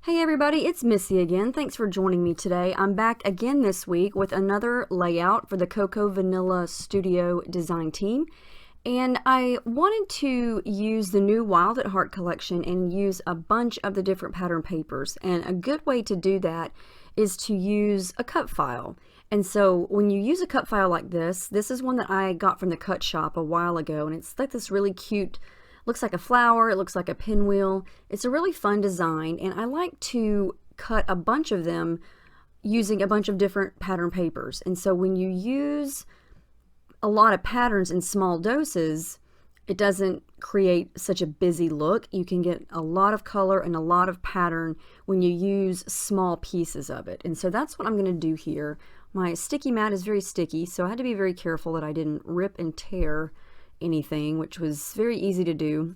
Hey everybody, it's Missy again. Thanks for joining me today. I'm back again this week with another layout for the Cocoa Vanilla Studio design team. And I wanted to use the new Wild at Heart collection and use a bunch of the different pattern papers. And a good way to do that is to use a cut file. And so when you use a cut file like this is one that I got from the cut shop a while ago, and it's like this really cute, looks like a flower, it looks like a pinwheel. It's a really fun design, and I like to cut a bunch of them using a bunch of different pattern papers. And so when you use a lot of patterns in small doses, it doesn't create such a busy look. You can get a lot of color and a lot of pattern when you use small pieces of it. And so that's what I'm going to do here. My sticky mat is very sticky, so I had to be very careful that I didn't rip and tear anything, which was very easy to do.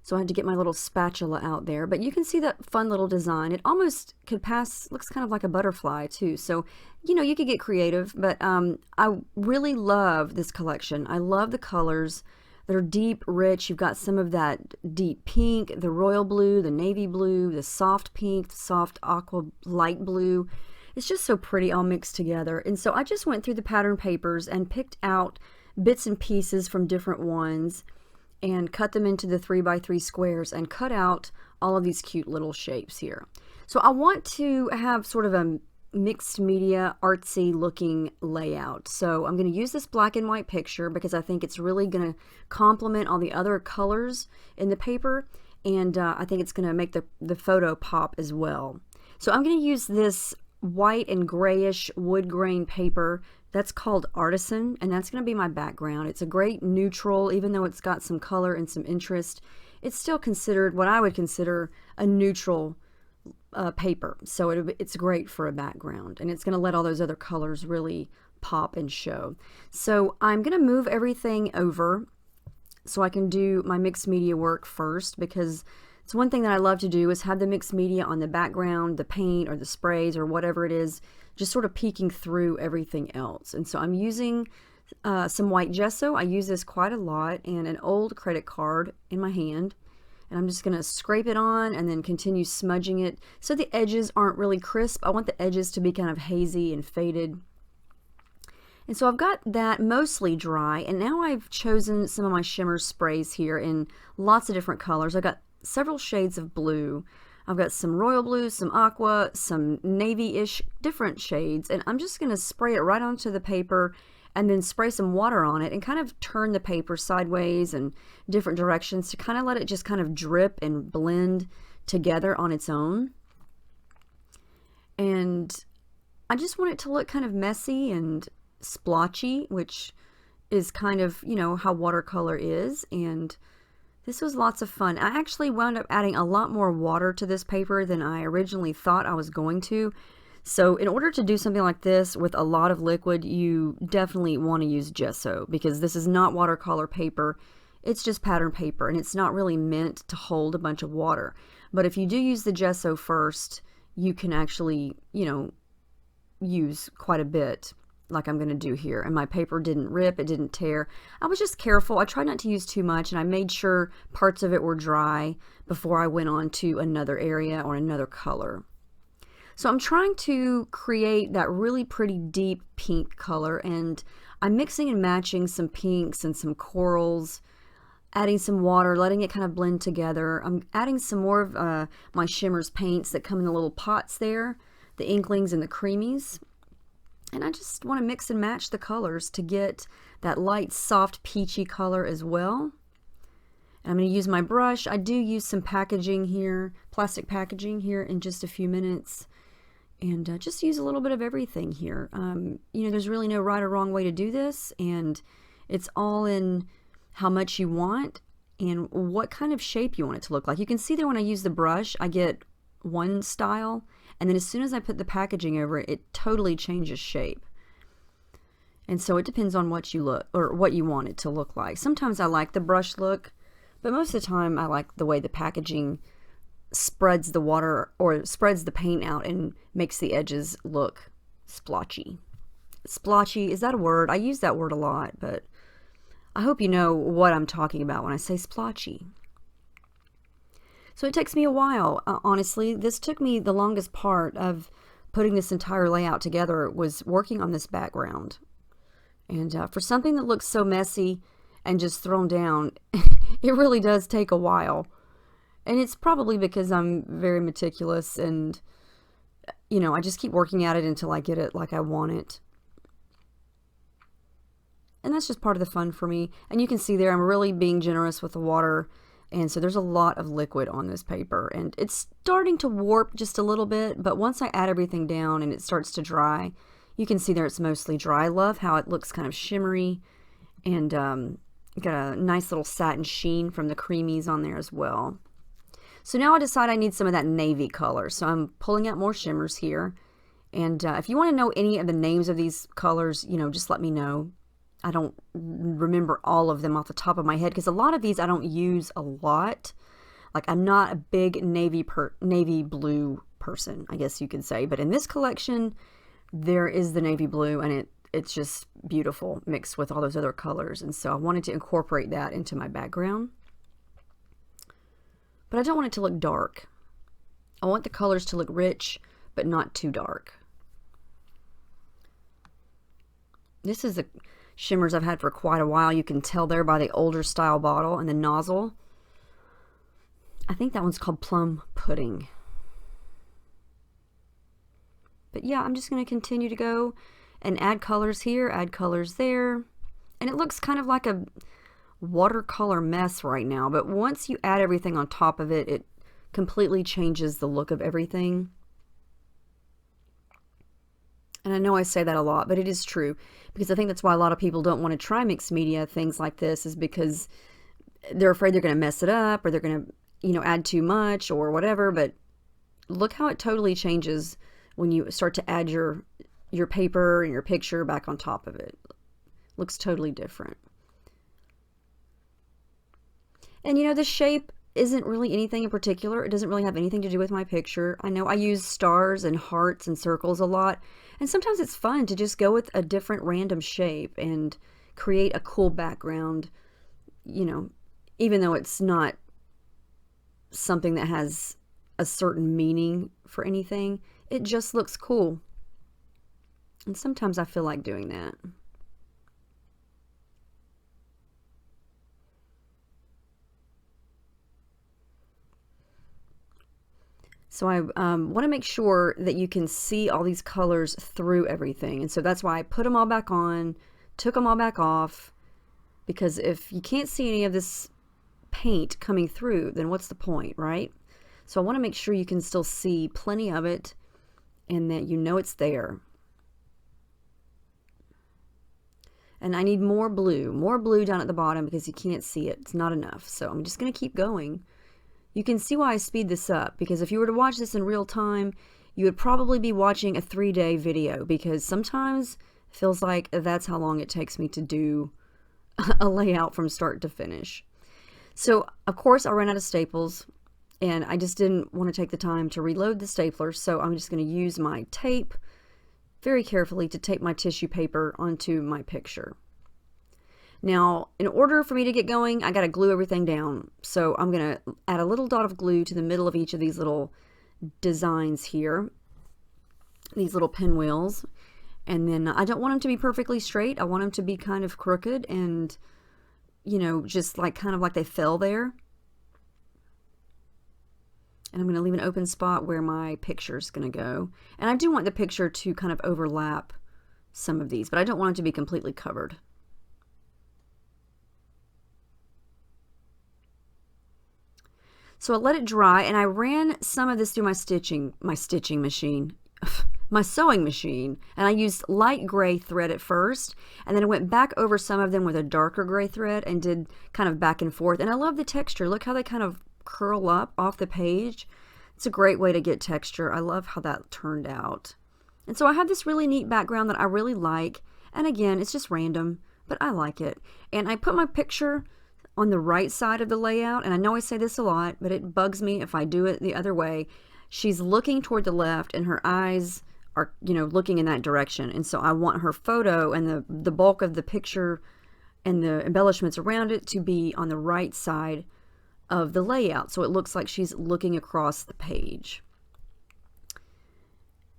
So I had to get my little spatula out there, but you can see that fun little design. It almost could pass, looks kind of like a butterfly too. So, you know, you could get creative, but I really love this collection. I love the colors. They're deep, rich. You've got some of that deep pink, the royal blue, the navy blue, the soft pink, the soft aqua light blue. It's just so pretty all mixed together. And so I just went through the pattern papers and picked out bits and pieces from different ones and cut them into the 3x3 squares and cut out all of these cute little shapes here. So I want to have sort of a mixed media artsy looking layout. So I'm going to use this black and white picture because I think it's really going to complement all the other colors in the paper, and I think it's going to make the photo pop as well. So I'm going to use this white and grayish wood grain paper that's called Artisan, and that's going to be my background. It's a great neutral, even though it's got some color and some interest. It's still considered what I would consider a neutral paper, so it's great for a background, and it's going to let all those other colors really pop and show. So I'm going to move everything over so I can do my mixed media work first, because it's one thing that I love to do is have the mixed media on the background, the paint or the sprays or whatever it is, just sort of peeking through everything else. And so I'm using some white gesso. I use this quite a lot, and an old credit card in my hand. And I'm just going to scrape it on and then continue smudging it so the edges aren't really crisp. I want the edges to be kind of hazy and faded. And so I've got that mostly dry, and now I've chosen some of my shimmer sprays here in lots of different colors. I've got several shades of blue. I've got some royal blue, some aqua, some navy-ish different shades, and I'm just going to spray it right onto the paper and then spray some water on it and kind of turn the paper sideways and different directions to kind of let it just kind of drip and blend together on its own. And I just want it to look kind of messy and splotchy, which is kind of, you know, how watercolor is. And this was lots of fun. I actually wound up adding a lot more water to this paper than I originally thought I was going to. So in order to do something like this with a lot of liquid, you definitely want to use gesso, because this is not watercolor paper. It's just pattern paper, and it's not really meant to hold a bunch of water. But if you do use the gesso first, you can actually, you know, use quite a bit, like I'm going to do here. And my paper didn't rip, it didn't tear. I was just careful. I tried not to use too much, and I made sure parts of it were dry before I went on to another area or another color. So I'm trying to create that really pretty deep pink color, and I'm mixing and matching some pinks and some corals, adding some water, letting it kind of blend together. I'm adding some more of my shimmers paints that come in the little pots there, the inklings and the creamies. And I just want to mix and match the colors to get that light, soft, peachy color as well. And I'm going to use my brush. I do use some packaging here, plastic packaging here in just a few minutes. And just use a little bit of everything here. You know, there's really no right or wrong way to do this, and it's all in how much you want and what kind of shape you want it to look like. You can see that when I use the brush, I get one style, and then as soon as I put the packaging over it, it totally changes shape. And so it depends on what you look, or what you want it to look like. Sometimes I like the brush look, but most of the time I like the way the packaging spreads the water or spreads the paint out and makes the edges look splotchy. Splotchy, is that a word? I use that word a lot, but I hope you know what I'm talking about when I say splotchy. So it takes me a while. Honestly, this took me the longest part of putting this entire layout together was working on this background. And for something that looks so messy and just thrown down, it really does take a while. And it's probably because I'm very meticulous and, you know, I just keep working at it until I get it like I want it. And that's just part of the fun for me. And you can see there, I'm really being generous with the water. And so there's a lot of liquid on this paper. And it's starting to warp just a little bit. But once I add everything down and it starts to dry, you can see there it's mostly dry. I love how it looks kind of shimmery. And got a nice little satin sheen from the creamies on there as well. So now I decide I need some of that navy color. So I'm pulling out more shimmers here. And if you want to know any of the names of these colors, you know, just let me know. I don't remember all of them off the top of my head because a lot of these I don't use a lot. Like I'm not a big navy blue person, I guess you could say. But in this collection, there is the navy blue and it's just beautiful mixed with all those other colors. And so I wanted to incorporate that into my background. But I don't want it to look dark. I want the colors to look rich, but not too dark. This is the shimmers I've had for quite a while. You can tell there by the older style bottle and the nozzle. I think that one's called Plum Pudding. But yeah, I'm just going to continue to go and add colors here, add colors there. And it looks kind of like a watercolor mess right now, but once you add everything on top of it, it completely changes the look of everything. And I know I say that a lot, but it is true, because I think that's why a lot of people don't want to try mixed media things like this, is because they're afraid they're going to mess it up or they're going to, you know, add too much or whatever. But look how it totally changes when you start to add your paper and your picture back on top of it. Looks totally different. And you know, the shape isn't really anything in particular. It doesn't really have anything to do with my picture. I know I use stars and hearts and circles a lot, and sometimes it's fun to just go with a different random shape and create a cool background, you know, even though it's not something that has a certain meaning for anything. It just looks cool. And sometimes I feel like doing that. So I want to make sure that you can see all these colors through everything. And so that's why I put them all back on, took them all back off, because if you can't see any of this paint coming through, then what's the point, right? So I want to make sure you can still see plenty of it and that you know it's there. And I need more blue down at the bottom because you can't see it. It's not enough. So I'm just going to keep going. You can see why I speed this up, because if you were to watch this in real time, you would probably be watching a 3-day video, because sometimes it feels like that's how long it takes me to do a layout from start to finish. So of course I ran out of staples, and I just didn't want to take the time to reload the stapler, so I'm just going to use my tape very carefully to tape my tissue paper onto my picture. Now, in order for me to get going, I got to glue everything down. So I'm going to add a little dot of glue to the middle of each of these little designs here, these little pinwheels. And then I don't want them to be perfectly straight. I want them to be kind of crooked and, you know, just like kind of like they fell there. And I'm going to leave an open spot where my picture is going to go. And I do want the picture to kind of overlap some of these, but I don't want it to be completely covered. So I let it dry, and I ran some of this through my stitching machine, my sewing machine, and I used light gray thread at first, and then I went back over some of them with a darker gray thread and did kind of back and forth. And I love the texture. Look how they kind of curl up off the page. It's a great way to get texture. I love how that turned out. And so I have this really neat background that I really like, and again, it's just random, but I like it. And I put my picture on the right side of the layout, and I know I say this a lot, but it bugs me if I do it the other way. She's looking toward the left and her eyes are, you know, looking in that direction, and so I want her photo and the bulk of the picture and the embellishments around it to be on the right side of the layout. So it looks like she's looking across the page.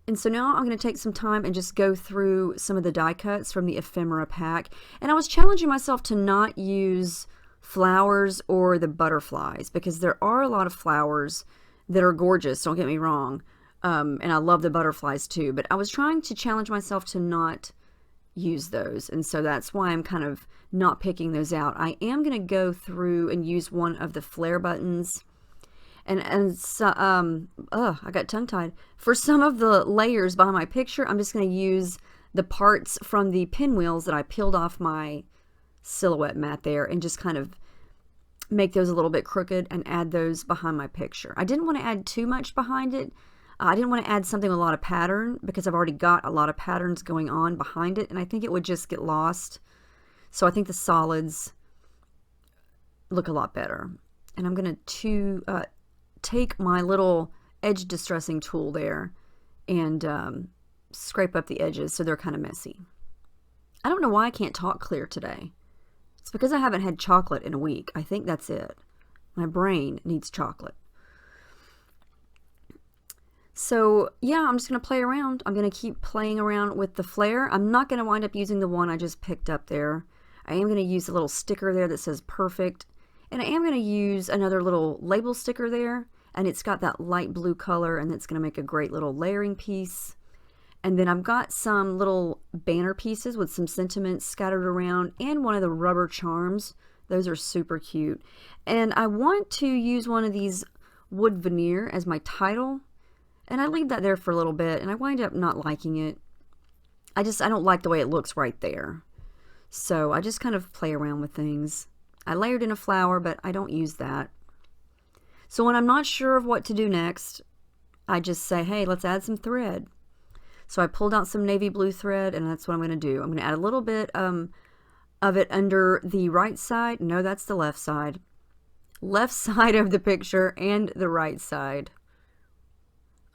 And so now I'm going to take some time and just go through some of the die cuts from the ephemera pack. And I was challenging myself to not use flowers or the butterflies, because there are a lot of flowers that are gorgeous, don't get me wrong. And I love the butterflies too, but I was trying to challenge myself to not use those. And so that's why I'm kind of not picking those out. I am going to go through and use one of the flare buttons. And so, I got tongue-tied. For some of the layers behind my picture, I'm just going to use the parts from the pinwheels that I peeled off my silhouette mat there and just kind of make those a little bit crooked and add those behind my picture. I didn't want to add too much behind it. I didn't want to add something with a lot of pattern because I've already got a lot of patterns going on behind it, and I think it would just get lost. So I think the solids look a lot better. And I'm going to take my little edge distressing tool there and scrape up the edges so they're kind of messy. I don't know why I can't talk clear today. It's because I haven't had chocolate in a week. I think that's it. My brain needs chocolate. So yeah, I'm just going to play around. I'm going to keep playing around with the flare. I'm not going to wind up using the one I just picked up there. I am going to use a little sticker there that says perfect. And I am going to use another little label sticker there. And it's got that light blue color, and it's going to make a great little layering piece. And then I've got some little banner pieces with some sentiments scattered around and one of the rubber charms. Those are super cute. And I want to use one of these wood veneer as my title. And I leave that there for a little bit, and I wind up not liking it. I don't like the way it looks right there. So I just kind of play around with things. I layered in a flower, but I don't use that. So when I'm not sure of what to do next, I just say, hey, let's add some thread. So I pulled out some navy blue thread, and that's what I'm going to do. I'm going to add a little bit of it under the right side. No, that's the left side. Left side of the picture and the right side.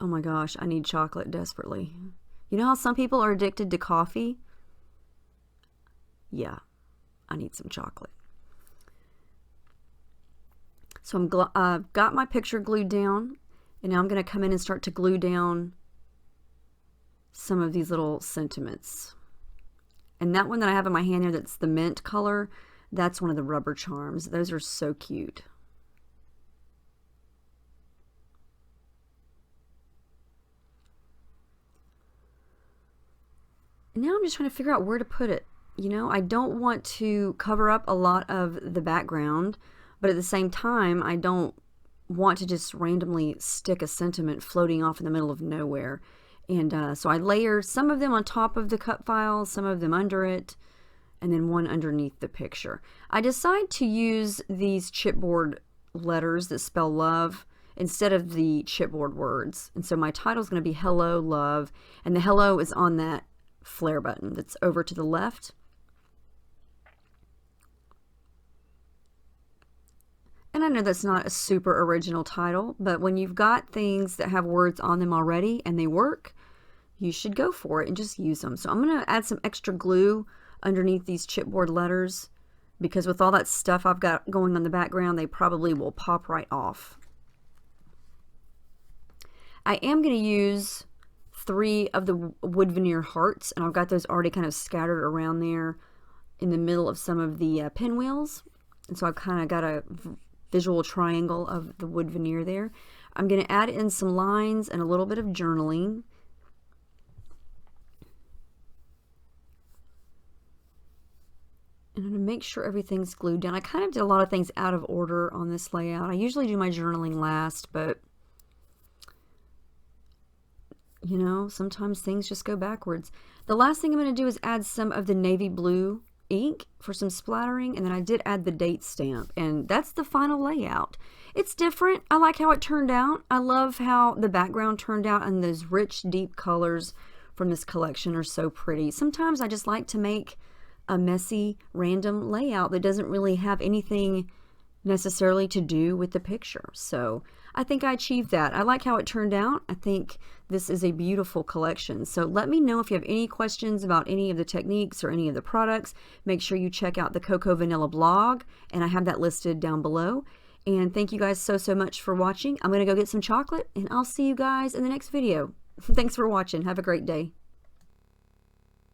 Oh my gosh, I need chocolate desperately. You know how some people are addicted to coffee? Yeah, I need some chocolate. So I've got my picture glued down, and now I'm going to come in and start to glue down some of these little sentiments. And that one that I have in my hand there that's the mint color, that's one of the rubber charms. Those are so cute. And now I'm just trying to figure out where to put it. You know, I don't want to cover up a lot of the background, but at the same time, I don't want to just randomly stick a sentiment floating off in the middle of nowhere. And so I layer some of them on top of the cut file, some of them under it, and then one underneath the picture. I decide to use these chipboard letters that spell love instead of the chipboard words. And so my title is going to be Hello Love, and the hello is on that flare button that's over to the left. And I know that's not a super original title, but when you've got things that have words on them already and they work, you should go for it and just use them. So I'm going to add some extra glue underneath these chipboard letters, because with all that stuff I've got going on the background, they probably will pop right off. I am going to use 3 of the wood veneer hearts, and I've got those already kind of scattered around there in the middle of some of the pinwheels. And so I've kind of got a visual triangle of the wood veneer there. I'm going to add in some lines and a little bit of journaling. And I'm going to make sure everything's glued down. I kind of did a lot of things out of order on this layout. I usually do my journaling last, but you know, sometimes things just go backwards. The last thing I'm going to do is add some of the navy blue ink for some splattering, and then I did add the date stamp, and that's the final layout. It's different. I like how it turned out. I love how the background turned out, and those rich, deep colors from this collection are so pretty. Sometimes I just like to make a messy, random layout that doesn't really have anything necessarily to do with the picture. So I think I achieved that. I like how it turned out. I think this is a beautiful collection. So let me know if you have any questions about any of the techniques or any of the products. Make sure you check out the Cocoa Vanilla blog, and I have that listed down below. And thank you guys so much for watching. I'm going to go get some chocolate, and I'll see you guys in the next video. Thanks for watching. Have a great day.